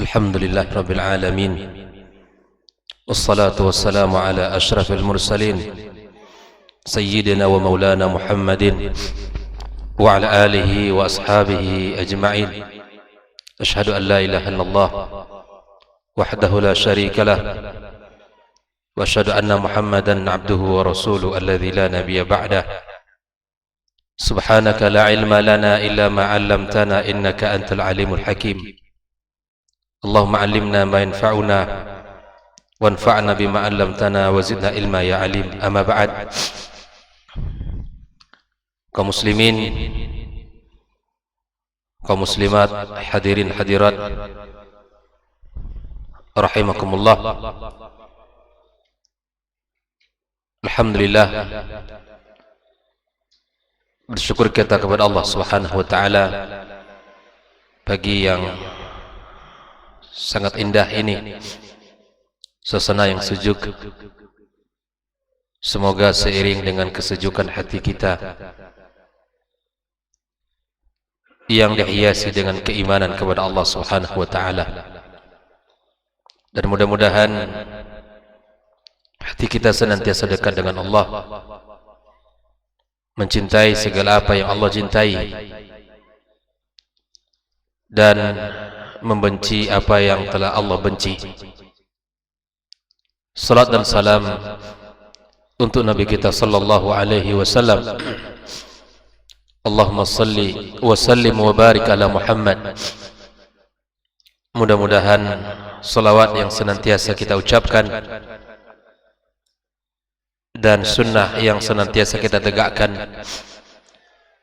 الحمد لله رب العالمين، والصلاة والسلام على أشرف المرسلين سيدنا ومولانا محمد وعلى آله وأصحابه أجمعين. أشهد أن لا إله إلا الله وحده لا شريك له، وأشهد أن محمدا عبده ورسوله الذي لا نبي بعده. سبحانك لا علم لنا إلا ما علمتنا إنك أنت العليم الحكيم. اللهم علمنا ما ينفعنا وانفعنا بما علمتنا وزدنا علما يا عليم. أما بعد، kaum muslimin, kaum muslimat, hadirin hadirat rahimakumullah. Alhamdulillah, bersyukur kita kepada Allah Subhanahu wa taala pagi yang sangat indah ini, suasana yang sejuk. Semoga seiring dengan kesejukan hati kita yang dihiasi dengan keimanan kepada Allah Subhanahu wa taala, dan mudah-mudahan hati kita senantiasa dekat dengan Allah, mencintai segala apa yang Allah cintai, dan membenci apa yang telah Allah benci. Salat dan salam untuk Nabi kita sallallahu alaihi wasallam. Allahumma salli wa sallim wa barik ala Muhammad. Mudah-mudahan salawat yang senantiasa kita ucapkan dan sunnah yang senantiasa kita tegakkan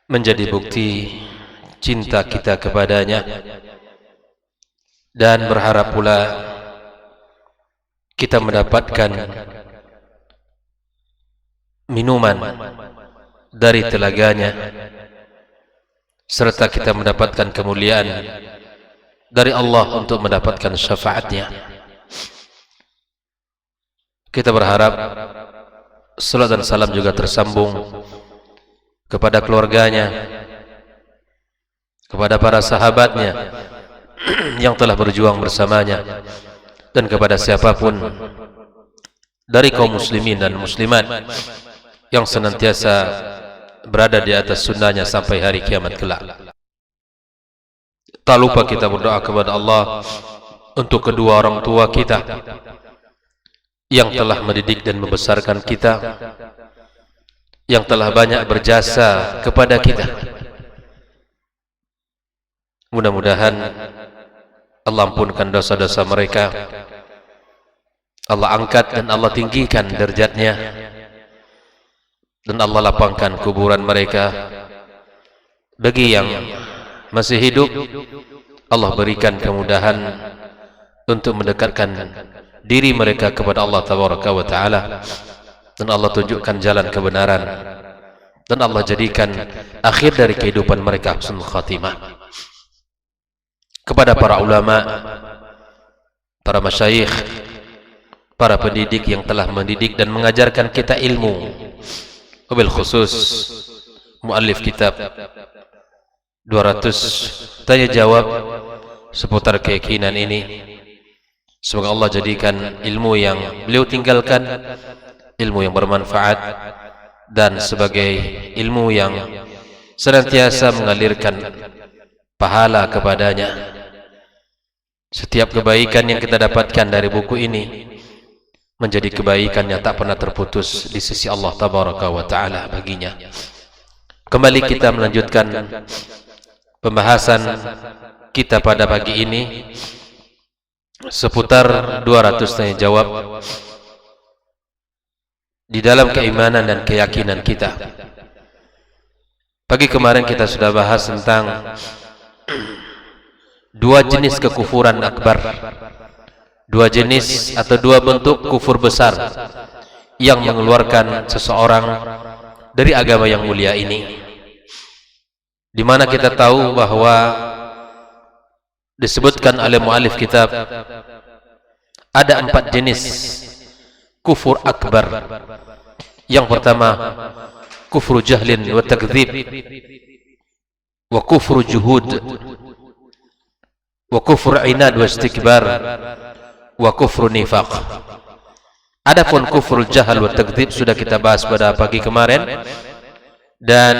menjadi bukti cinta kita kepadanya, dan berharap pula kita mendapatkan minuman dari telaganya, serta kita mendapatkan kemuliaan dari Allah untuk mendapatkan syafaatnya. Kita berharap salat dan salam juga tersambung kepada keluarganya, kepada para sahabatnya yang telah berjuang bersamanya, dan kepada siapapun dari kaum muslimin dan muslimat yang senantiasa berada di atas sunnahnya sampai hari kiamat kelak. Tak lupa kita berdoa kepada Allah untuk kedua orang tua kita yang telah mendidik dan membesarkan kita, yang telah banyak berjasa kepada kita. Mudah-mudahan Allah ampunkan dosa-dosa mereka, Allah angkat dan Allah tinggikan derajatnya, dan Allah lapangkan kuburan mereka. Bagi yang masih hidup, Allah berikan kemudahan untuk mendekatkan diri mereka kepada Allah Tabaraka wa Ta'ala, dan Allah tunjukkan jalan kebenaran, dan Allah jadikan akhir dari kehidupan mereka husnul khatimah. Kepada para ulama, para masyayikh, para pendidik yang telah mendidik dan mengajarkan kita ilmu, wabil khusus muallif kitab 200 tanya jawab seputar keyakinan ini, semoga Allah jadikan ilmu yang beliau tinggalkan ilmu yang bermanfaat, dan sebagai ilmu yang senantiasa mengalirkan pahala kepadanya. Setiap kebaikan yang kita dapatkan dari buku ini menjadi kebaikan yang tak pernah terputus di sisi Allah Tabaraka wa Ta'ala baginya. Kembali kita melanjutkan pembahasan kita pada pagi ini seputar 200 tanya jawab di dalam keimanan dan keyakinan kita. Pagi kemarin kita sudah bahas tentang dua jenis kekufuran akbar, dua jenis atau dua bentuk kufur besar yang mengeluarkan seseorang dari agama yang mulia ini, di mana kita tahu bahwa disebutkan oleh muallif kitab ada 4 jenis kufur akbar. Yang pertama, kufru jahlin wa takdzib, wa kufru juhud, wa kufur inad wa istikbar, wa kufur nifaq. Adapun kufur jahal wa takdzib sudah kita bahas pada pagi kemarin, dan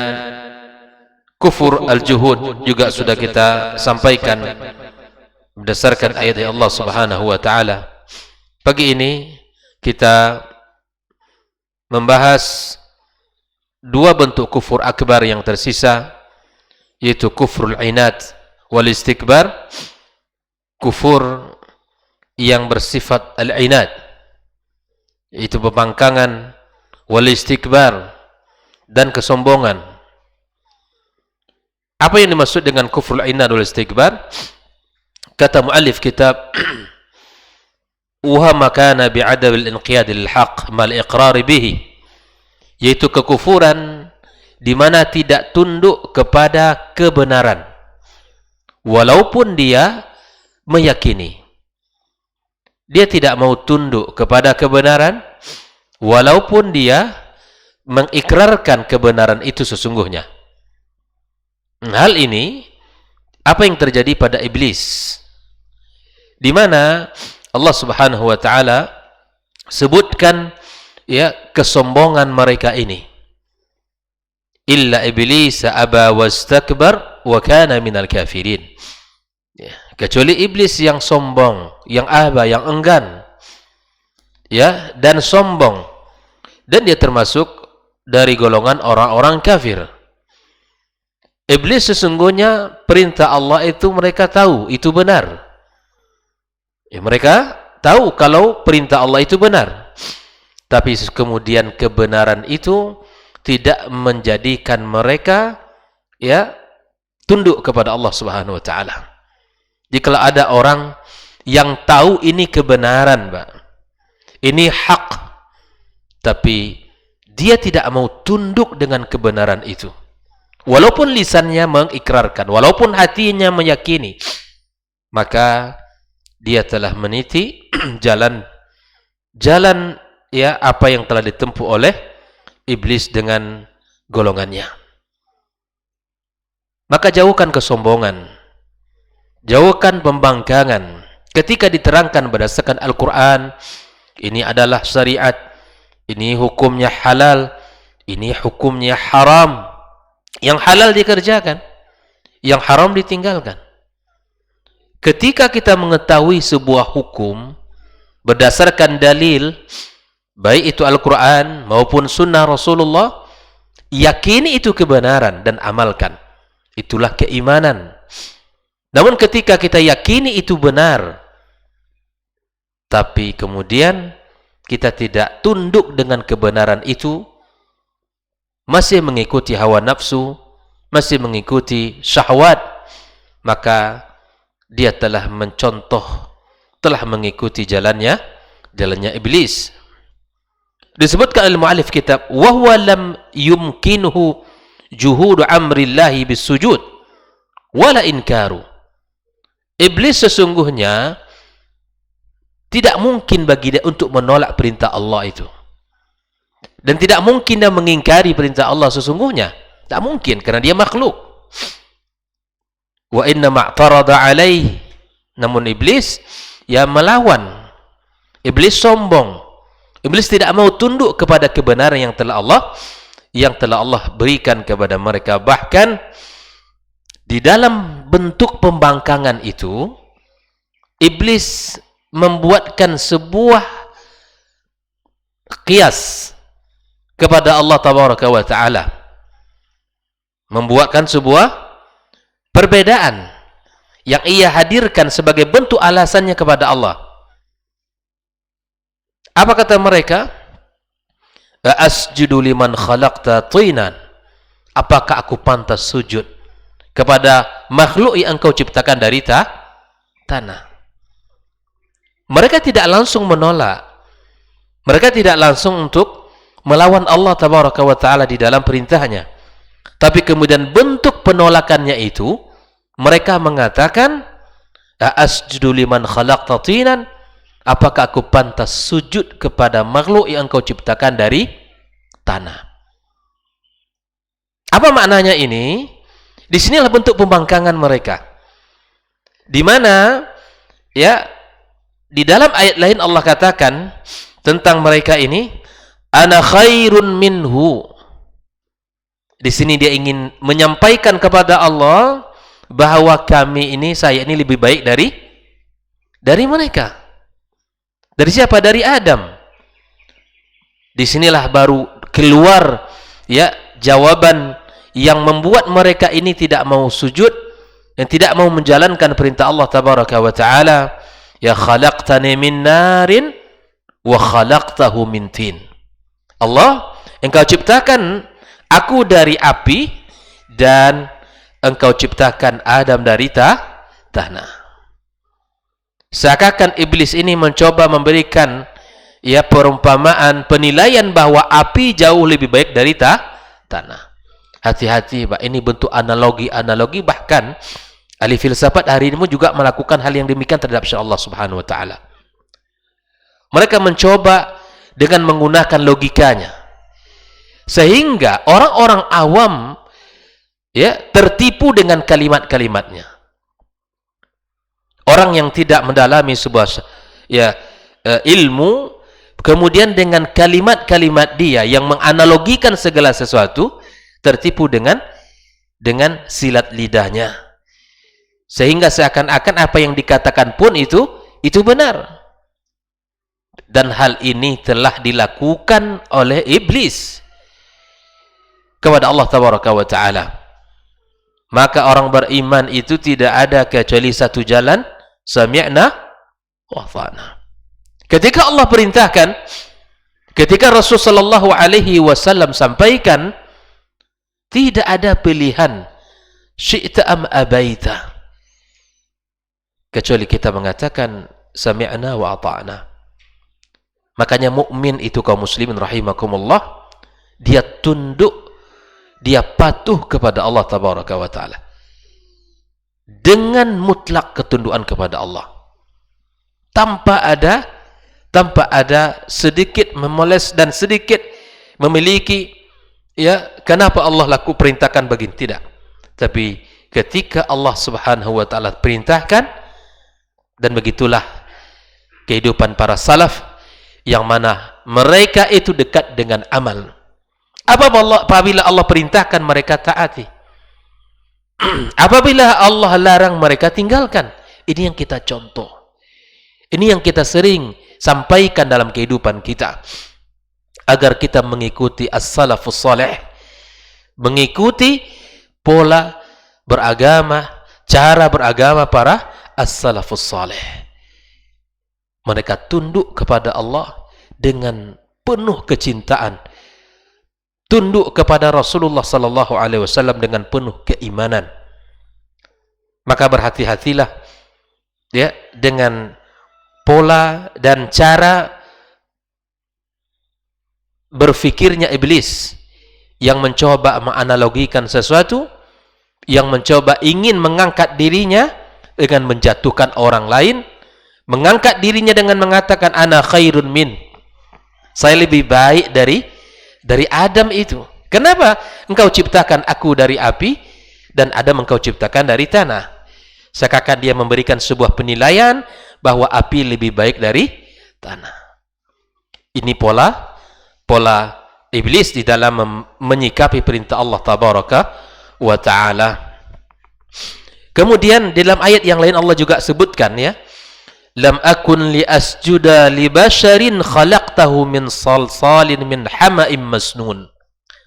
kufur al-juhud juga sudah kita sampaikan berdasarkan ayat Allah Subhanahu wa taala. Pagi ini kita membahas dua bentuk kufur akbar yang tersisa, yaitu kufrul inad wal istikbar, kufur yang bersifat al-inad, yaitu pembangkangan, wal istikbar, dan kesombongan. Apa yang dimaksud dengan kufrul inad wal istikbar? Kata muallif kitab, wa ma kana bi'adab al-inqiyad lil-haq mal iqrar bihi, yaitu kekufuran di mana tidak tunduk kepada kebenaran walaupun dia meyakini. Dia tidak mau tunduk kepada kebenaran walaupun dia mengikrarkan kebenaran itu sesungguhnya. Hal ini apa yang terjadi pada iblis, di mana Allah Subhanahu wa taala sebutkan ya kesombongan mereka ini. Illa iblis aba wastakbar wa kana minal kafirin. Ya, kecuali iblis yang sombong, yang aba, yang enggan, ya, dan sombong, dan dia termasuk dari golongan orang-orang kafir. Iblis sesungguhnya perintah Allah itu mereka tahu itu benar. Ya, mereka tahu kalau perintah Allah itu benar, tapi kemudian kebenaran itu tidak menjadikan mereka ya tunduk kepada Allah Subhanahu wa taala. Jika ada orang yang tahu ini kebenaran, Pak, ini hak, tapi dia tidak mau tunduk dengan kebenaran itu, walaupun lisannya mengikrarkan, walaupun hatinya meyakini, maka dia telah meniti jalan ya apa yang telah ditempuh oleh iblis dengan golongannya. Maka jauhkan kesombongan, jauhkan pembangkangan. Ketika diterangkan berdasarkan Al-Quran, ini adalah syariat, ini hukumnya halal, ini hukumnya haram. Yang halal dikerjakan, yang haram ditinggalkan. Ketika kita mengetahui sebuah hukum berdasarkan dalil, baik itu Al-Quran maupun Sunnah Rasulullah, yakini itu kebenaran dan amalkan. Itulah keimanan. Namun ketika kita yakini itu benar, tapi kemudian kita tidak tunduk dengan kebenaran itu, masih mengikuti hawa nafsu, masih mengikuti syahwat, maka dia telah mencontoh, telah mengikuti jalannya iblis. Disebutkan oleh muallif kitab, wa huwa lam yumkinuhu juhudu amrillahi bisujud wala inkaru. Iblis sesungguhnya tidak mungkin bagi dia untuk menolak perintah Allah itu, dan tidak mungkin dia mengingkari perintah Allah sesungguhnya. Tak mungkin, karena dia makhluk. Wa inna ma'tarada alaih, namun iblis yang melawan. Iblis sombong. Iblis tidak mau tunduk kepada kebenaran yang telah Allah berikan kepada mereka. Bahkan di dalam bentuk pembangkangan itu, iblis membuatkan sebuah qiyas kepada Allah Tabaraka wa Ta'ala, membuatkan sebuah perbedaan yang ia hadirkan sebagai bentuk alasannya kepada Allah. Apa kata mereka? Asjudu liman khalaqta tinan. Apakah aku pantas sujud kepada makhluk yang engkau ciptakan dari tanah? Mereka tidak langsung menolak. Mereka tidak langsung untuk melawan Allah Tabaraka wa Ta'ala di dalam perintahnya. Tapi kemudian bentuk penolakannya itu, mereka mengatakan, asjudu liman khalaqta tinan. Apakah aku pantas sujud kepada makhluk yang engkau ciptakan dari tanah? Apa maknanya ini? Di sinilah bentuk pembangkangan mereka. Di mana ya di dalam ayat lain Allah katakan tentang mereka ini, ana khairun minhu. Di sini dia ingin menyampaikan kepada Allah bahwa saya ini lebih baik dari mereka. Dari siapa? Dari Adam. Disinilah baru keluar ya jawaban yang membuat mereka ini tidak mau sujud dan tidak mau menjalankan perintah Allah tabaraka wa taala, ya khalaqtani min narin wa khalaqtahu min tin. Allah, engkau ciptakan aku dari api dan engkau ciptakan Adam dari tanah. Seakan-akan iblis ini mencoba memberikan ya perumpamaan, penilaian bahwa api jauh lebih baik dari tanah. Hati-hati, Pak. Ini bentuk analogi, bahkan ahli filsafat hari ini juga melakukan hal yang demikian terhadap Allah Subhanahu wa taala. Mereka mencoba dengan menggunakan logikanya. Sehingga orang-orang awam ya tertipu dengan kalimat-kalimatnya. Orang yang tidak mendalami sebuah ilmu, kemudian dengan kalimat-kalimat dia yang menganalogikan segala sesuatu, tertipu dengan silat lidahnya. Sehingga seakan-akan apa yang dikatakan pun itu benar. Dan hal ini telah dilakukan oleh iblis kepada Allah tabaraka wa taala. Maka orang beriman itu tidak ada kecuali satu jalan, sami'na wa ata'na. Ketika Allah perintahkan, ketika Rasul sallallahu alaihi wasallam sampaikan, tidak ada pilihan syi'ta am abaita, kecuali kita mengatakan sami'na wa ata'na. Makanya mukmin itu kaum muslimin rahimakumullah, dia tunduk, dia patuh kepada Allah tabaraka wa taala dengan mutlak ketundukan kepada Allah, tanpa ada sedikit memoles dan sedikit memiliki ya kenapa Allah perintahkan begini, tidak. Tapi ketika Allah Subhanahu wa taala perintahkan, dan begitulah kehidupan para salaf yang mana mereka itu dekat dengan amal. Apabila Allah perintahkan, mereka taati. Apabila Allah larang, mereka tinggalkan. Ini yang kita contoh. Ini yang kita sering sampaikan dalam kehidupan kita, agar kita mengikuti as-salafus salih, mengikuti pola beragama, cara beragama para as-salafus salih. Mereka tunduk kepada Allah dengan penuh kecintaan, tunduk kepada Rasulullah sallallahu alaihi wasallam dengan penuh keimanan. Maka berhati-hatilah ya dengan pola dan cara berfikirnya iblis yang mencoba menganalogikan sesuatu, yang mencoba ingin mengangkat dirinya dengan menjatuhkan orang lain, mengangkat dirinya dengan mengatakan ana khairun min, saya lebih baik dari Adam itu. Kenapa? Engkau ciptakan aku dari api dan Adam engkau ciptakan dari tanah. Seakan dia memberikan sebuah penilaian bahwa api lebih baik dari tanah. Ini pola iblis di dalam menyikapi perintah Allah tabaraka wa taala. Kemudian dalam ayat yang lain Allah juga sebutkan ya, lam akun li asjuda li basharin khalaqtahu min salsalin min hama'im masnun.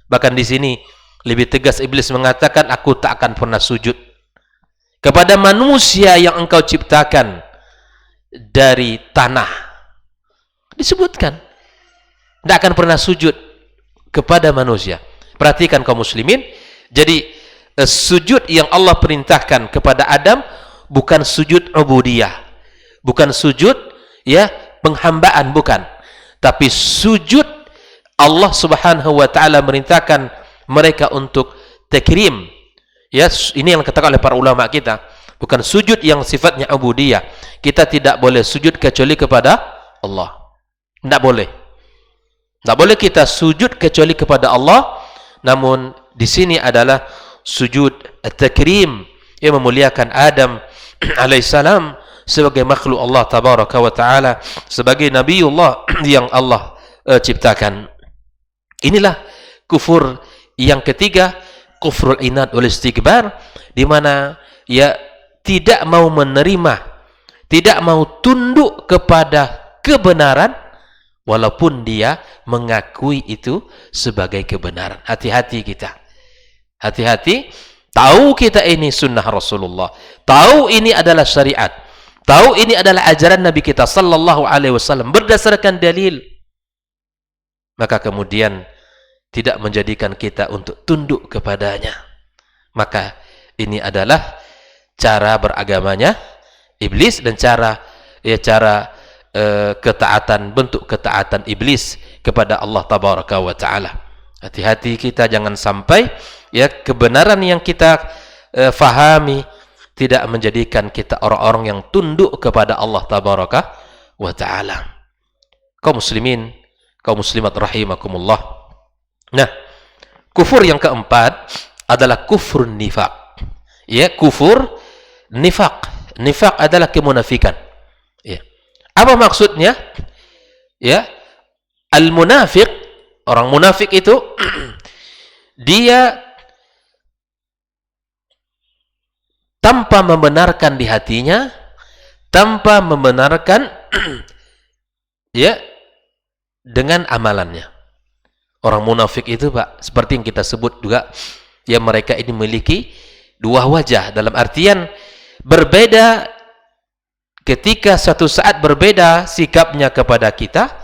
Bahkan di sini lebih tegas iblis mengatakan, aku tak akan pernah sujud kepada manusia yang engkau ciptakan dari tanah. Disebutkan tidak akan pernah sujud kepada manusia. Perhatikan kaum muslimin, jadi sujud yang Allah perintahkan kepada Adam bukan sujud ubudiyah, bukan sujud ya penghambaan, bukan, tapi sujud Allah Subhanahu wa taala merintahkan mereka untuk takrim. Ya, ini yang dikatakan oleh para ulama kita, bukan sujud yang sifatnya ubudiyah. Kita tidak boleh sujud kecuali kepada Allah. Tidak boleh. Tidak boleh kita sujud kecuali kepada Allah. Namun di sini adalah sujud takrim, yang memuliakan Adam, alaihissalam sebagai makhluk Allah tabaraka wa taala, sebagai nabiullah yang Allah ciptakan. Inilah kufur yang ketiga, kufrul inad wal istikbar, di mana ya tidak mau menerima, tidak mau tunduk kepada kebenaran walaupun dia mengakui itu sebagai kebenaran. Hati-hati kita. Hati-hati, tahu kita ini sunnah Rasulullah, tahu ini adalah syariat, tahu ini adalah ajaran Nabi kita sallallahu alaihi wasallam berdasarkan dalil, maka kemudian tidak menjadikan kita untuk tunduk kepadanya. Maka ini adalah cara beragamanya iblis dan cara ketaatan, bentuk ketaatan iblis kepada Allah tabaraka wa taala. Hati-hati kita, jangan sampai ya kebenaran yang kita fahami tidak menjadikan kita orang-orang yang tunduk kepada Allah tabaraka wa taala. Kaum muslimin, kaum muslimat rahimakumullah. Nah, kufur yang keempat adalah kufur nifaq. Ya, kufur nifaq. Nifaq adalah kemunafikan. Ya. Apa maksudnya? Ya, al-munafiq, orang munafik itu dia tanpa membenarkan di hatinya, tanpa membenarkan ya dengan amalannya. Orang munafik itu, Pak, seperti yang kita sebut juga, ya mereka ini memiliki dua wajah, dalam artian berbeda ketika suatu saat berbeda sikapnya kepada kita,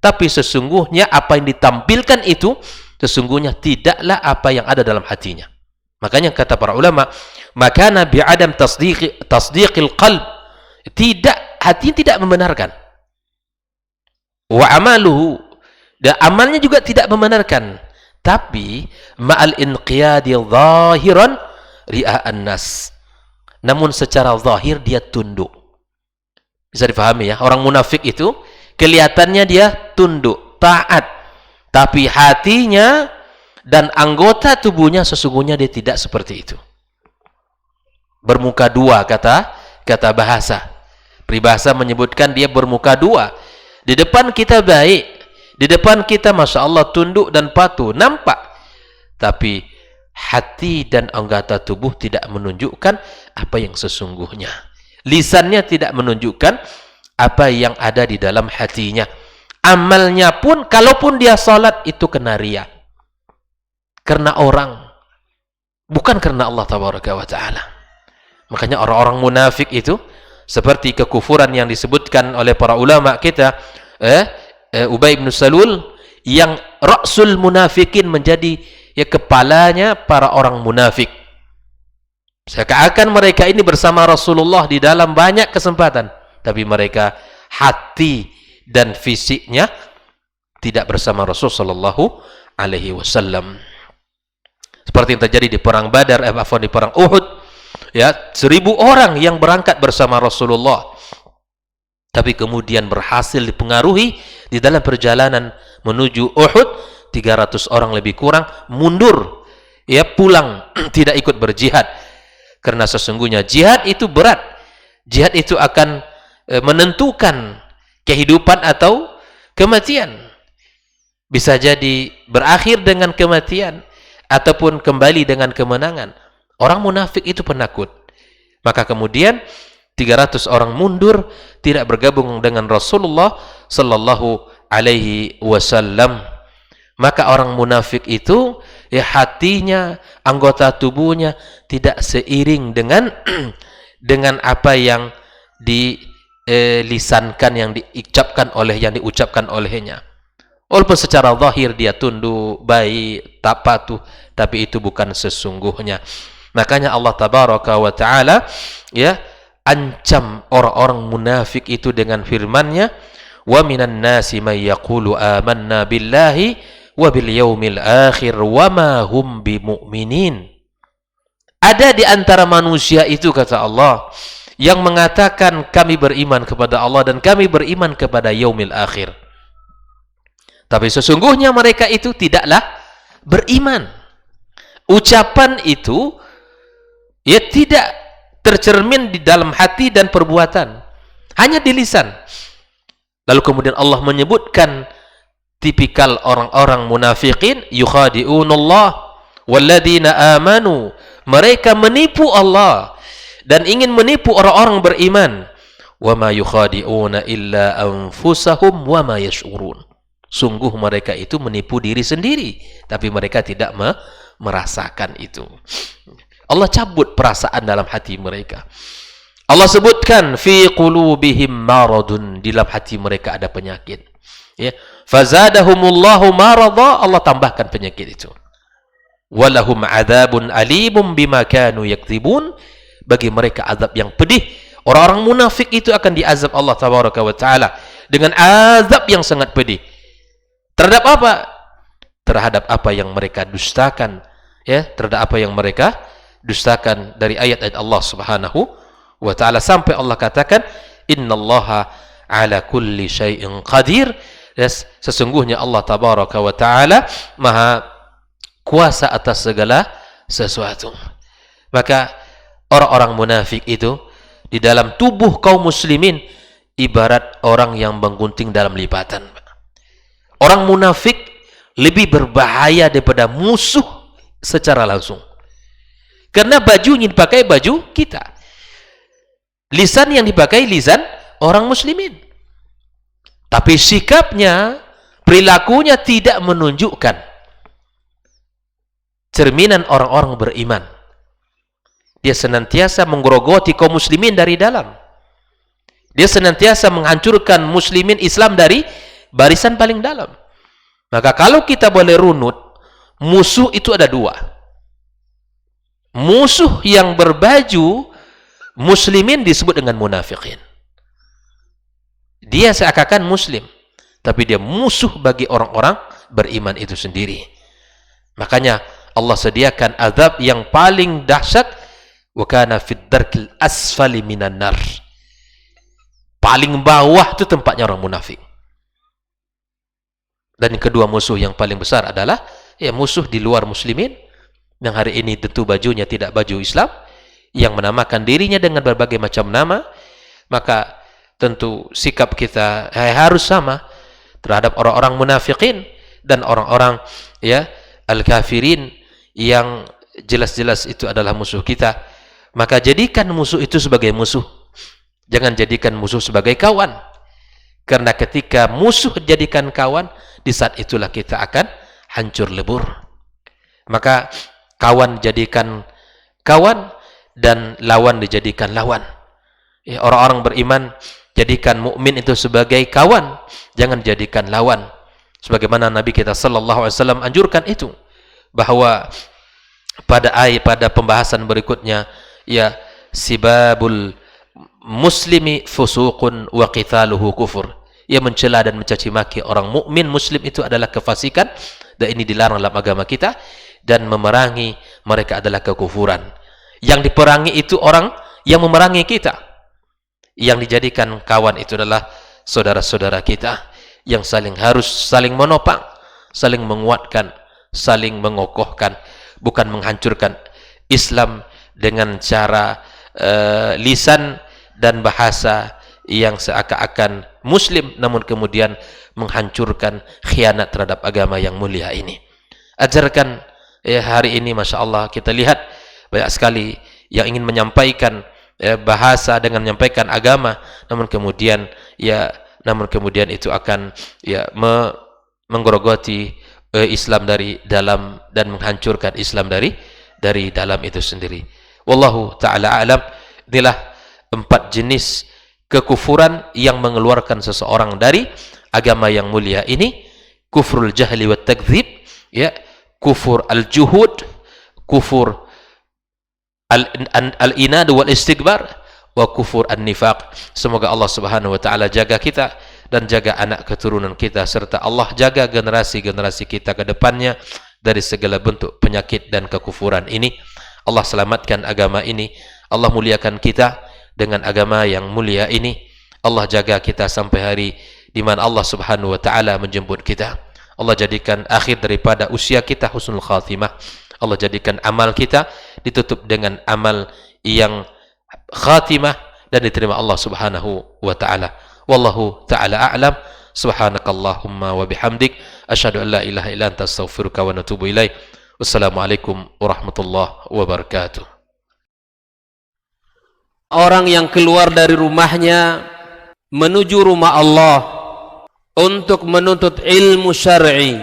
tapi sesungguhnya apa yang ditampilkan itu sesungguhnya tidaklah apa yang ada dalam hatinya. Makanya kata para ulama, makana bi'adam tasdiqil qalb, tidak, hati tidak membenarkan. Wa amaluhu, dan amalnya juga tidak membenarkan. Tapi ma'al inqiyadi zahiran ria'an nas, namun secara zahir dia tunduk. Bisa difahami ya, orang munafik itu kelihatannya dia tunduk, taat, tapi hatinya dan anggota tubuhnya sesungguhnya dia tidak seperti itu. Bermuka dua, kata bahasa. Peribahasa menyebutkan dia bermuka dua. Di depan kita baik, di depan kita masya Allah tunduk dan patuh, nampak, tapi hati dan anggota tubuh tidak menunjukkan apa yang sesungguhnya. Lisannya tidak menunjukkan apa yang ada di dalam hatinya. Amalnya pun, kalaupun dia salat, itu kena riya, karena orang, bukan karena Allah tabaraka wa ta'ala. Makanya orang-orang munafik itu seperti kekufuran yang disebutkan oleh para ulama kita, Ubay bin Salul, yang ra'sul munafikin, menjadi ya kepalanya para orang munafik. Seakan-akan mereka ini bersama Rasulullah di dalam banyak kesempatan, tapi mereka hati dan fisiknya tidak bersama Rasul sallallahu alaihi wasallam. Seperti yang terjadi di perang Badar, di perang Uhud, ya 1000 orang yang berangkat bersama Rasulullah, tapi kemudian berhasil dipengaruhi di dalam perjalanan menuju Uhud, 300 orang lebih kurang mundur, ya pulang, tidak ikut berjihad, karena sesungguhnya jihad itu berat. Jihad itu akan menentukan kehidupan atau kematian. Bisa jadi berakhir dengan kematian ataupun kembali dengan kemenangan. Orang munafik itu penakut. Maka kemudian 300 orang mundur, tidak bergabung dengan Rasulullah sallallahu alaihi wasallam. Maka orang munafik itu, ya hatinya, anggota tubuhnya tidak seiring dengan dengan apa yang dilisankan, yang diucapkan olehnya. Walaupun secara zahir dia tunduk, baik, tak patuh, tapi itu bukan sesungguhnya. Makanya Allah tabaraka wa ta'ala ya ancam orang-orang munafik itu dengan firman-Nya, wa minan nasi may yaqulu amanna billahi wa bil yaumil akhir wa ma hum bimu'minin. Ada di antara manusia itu, kata Allah, yang mengatakan kami beriman kepada Allah dan kami beriman kepada yaumil akhir, tapi sesungguhnya mereka itu tidaklah beriman. Ucapan itu ya tidak tercermin di dalam hati dan perbuatan, hanya di lisan. Lalu kemudian Allah menyebutkan tipikal orang-orang munafikin, yukhadi'unallah walladzina amanu, mereka menipu Allah dan ingin menipu orang-orang beriman. Wa ma yukhadi'una illa anfusahum wa ma yash'urun. Sungguh mereka itu menipu diri sendiri, tapi mereka tidak merasakan itu. Allah cabut perasaan dalam hati mereka. Allah sebutkan fi qulubihim maradun, di dalam hati mereka ada penyakit. Ya, fazadahumullahu marada, Allah tambahkan penyakit itu. Walahum adzabun alimum bima kanu yakdzibun, bagi mereka azab yang pedih. Orang-orang munafik itu akan diazab Allah tabaraka wa taala dengan azab yang sangat pedih. Terhadap apa? Terhadap apa yang mereka dustakan, ya, terhadap apa yang mereka dustakan dari ayat-ayat Allah Subhanahu wa taala, sampai Allah katakan innallaha ala kulli syai'in qadir, sesungguhnya Allah tabaraka wa taala maha kuasa atas segala sesuatu. Maka orang-orang munafik itu di dalam tubuh kaum muslimin ibarat orang yang menggunting dalam lipatan. Orang munafik lebih berbahaya daripada musuh secara langsung. Karena bajunya dipakai baju kita. Lisan yang dipakai lisan orang muslimin. Tapi sikapnya, perilakunya tidak menunjukkan cerminan orang-orang beriman. Dia senantiasa menggerogoti kaum muslimin dari dalam. Dia senantiasa menghancurkan muslimin Islam dari barisan paling dalam. Maka kalau kita boleh runut, musuh itu ada dua. Musuh yang berbaju muslimin disebut dengan munafikin. Dia seakan-akan muslim, tapi dia musuh bagi orang-orang beriman itu sendiri. Makanya Allah sediakan azab yang paling dahsyat, wa kana fid darkil asfali minan nar. Paling bawah itu tempatnya orang munafik. Dan kedua musuh yang paling besar adalah ya musuh di luar muslimin, yang hari ini tentu bajunya tidak baju Islam, yang menamakan dirinya dengan berbagai macam nama. Maka tentu sikap kita harus sama terhadap orang-orang munafikin dan orang-orang ya al-kafirin yang jelas-jelas itu adalah musuh kita. Maka jadikan musuh itu sebagai musuh, jangan jadikan musuh sebagai kawan. Karena ketika musuh jadikan kawan, di saat itulah kita akan hancur lebur. Maka kawan jadikan kawan dan lawan dijadikan lawan. Ya, orang-orang beriman jadikan mukmin itu sebagai kawan, jangan jadikan lawan. Sebagaimana Nabi kita sallallahu alaihi wasallam anjurkan itu, bahwa pada pembahasan berikutnya, ya, sibabul muslimi fusuqun wa qitaluhu kufur. Ia mencela dan mencaci maki orang mukmin muslim itu adalah kefasikan, dan ini dilarang dalam agama kita, dan memerangi mereka adalah kekufuran. Yang diperangi itu orang yang memerangi kita. Yang dijadikan kawan itu adalah saudara-saudara kita yang harus saling menopang, saling menguatkan, saling mengokohkan, bukan menghancurkan Islam dengan cara lisan dan bahasa yang seakan-akan muslim, namun kemudian menghancurkan, khianat terhadap agama yang mulia ini. Ajarkan hari ini, Masya Allah, kita lihat banyak sekali yang ingin menyampaikan bahasa dengan menyampaikan agama, namun kemudian itu akan menggerogoti Islam dari dalam dan menghancurkan Islam dari dalam itu sendiri. Wallahu ta'ala alam. Inilah 4 jenis kekufuran yang mengeluarkan seseorang dari agama yang mulia ini. Kufrul jahli wa takdzib, ya, kufur al-juhud, kufur al-inad wal istikbar, wa kufur an-nifaq. Semoga Allah Subhanahu wa taala jaga kita dan jaga anak keturunan kita, serta Allah jaga generasi-generasi kita ke depannya dari segala bentuk penyakit dan kekufuran ini. Allah selamatkan agama ini, Allah muliakan kita dengan agama yang mulia ini. Allah jaga kita sampai hari di mana Allah Subhanahu wa taala menjemput kita. Allah jadikan akhir daripada usia kita husnul khatimah. Allah jadikan amal kita ditutup dengan amal yang khatimah dan diterima Allah Subhanahu wa taala. Wallahu taala a'lam. Subhanakallahumma wa bihamdik asyhadu an la ilaha illa anta astaghfiruka wa atubu ilaik. Wassalamualaikum warahmatullahi wabarakatuh. Orang yang keluar dari rumahnya menuju rumah Allah untuk menuntut ilmu syar'i,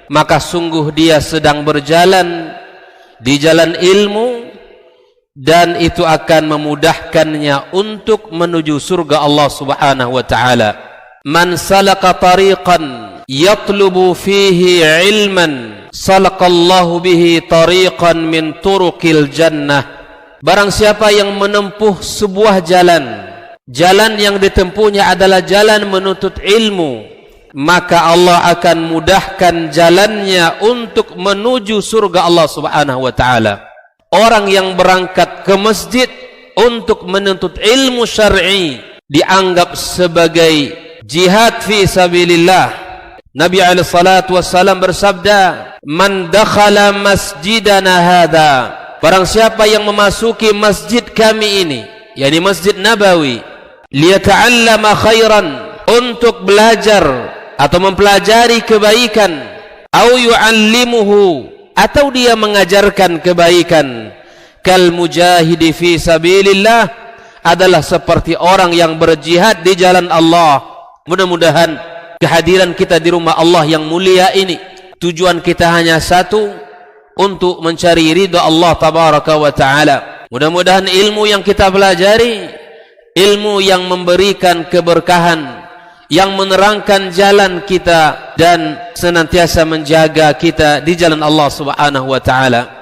maka sungguh dia sedang berjalan di jalan ilmu, dan itu akan memudahkannya untuk menuju surga Allah Subhanahu wa taala. Man salaka tariqan yatlubu fihi ilman salaqallahu bihi tariqan min turuqil jannah. Barang siapa yang menempuh sebuah jalan, jalan yang ditempuhnya adalah jalan menuntut ilmu, maka Allah akan mudahkan jalannya untuk menuju surga Allah Subhanahu wa taala. Orang yang berangkat ke masjid untuk menuntut ilmu syar'i dianggap sebagai jihad fi sabilillah. Nabi alaihi salatu wassalam bersabda, "Man dakhala masjidana hadza," barang siapa yang memasuki masjid kami ini, yakni Masjid Nabawi, liyata'allama khairan, untuk belajar atau mempelajari kebaikan, au yu'allimuhu, atau dia mengajarkan kebaikan, kal mujahidi fi sabilillah, adalah seperti orang yang berjihad di jalan Allah. Mudah-mudahan kehadiran kita di rumah Allah yang mulia ini, tujuan kita hanya satu, untuk mencari ridha Allah tabaraka wa taala. Mudah-mudahan ilmu yang kita pelajari, ilmu yang memberikan keberkahan, yang menerangkan jalan kita dan senantiasa menjaga kita di jalan Allah Subhanahu wa taala.